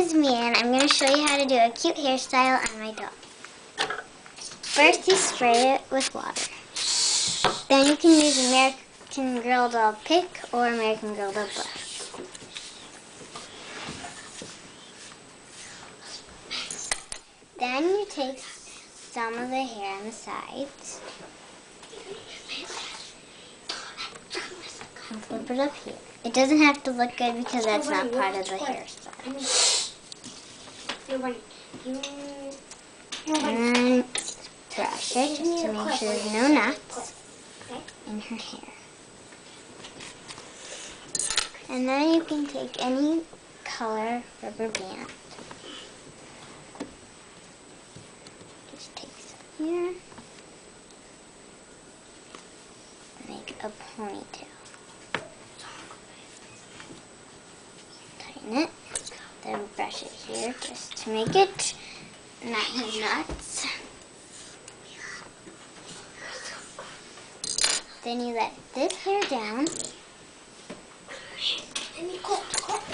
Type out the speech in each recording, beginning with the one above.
is me, and I'm going to show you how to do a cute hairstyle on my dog. First, you spray it with water. Then you can use American Girl Doll pick or American Girl Doll brush. Then you take some of the hair on the sides and flip it up here. It doesn't have to look good because that's not part of the hairstyle. And then brush it just to make sure there's no knots in her hair. And then you can take any color rubber band. Just take some here. Make a ponytail. Tighten it. Then brush it here just to make it not have knots. Then you let this hair down.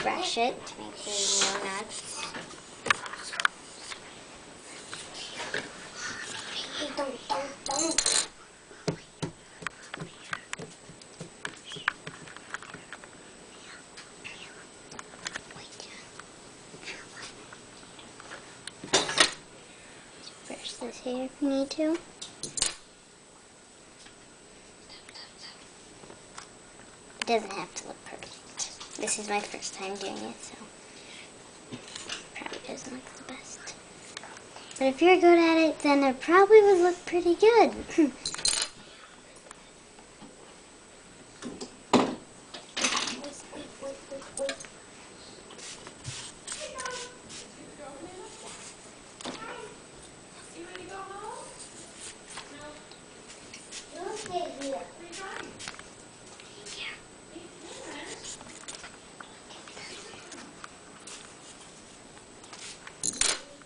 Brush it to make sure there's no knots. Brush this hair if you need to. It doesn't have to look perfect. This is my first time doing it, so probably doesn't look the best. But if you're good at it, then it probably would look pretty good.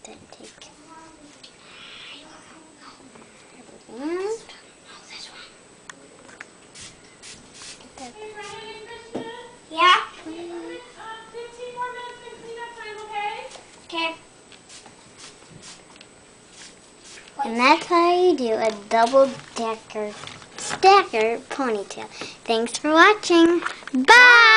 Then take Yeah? 15 more minutes and cleanup time, okay? Okay. And that's how you do a double-decker stacker ponytail. Thanks for watching. Bye!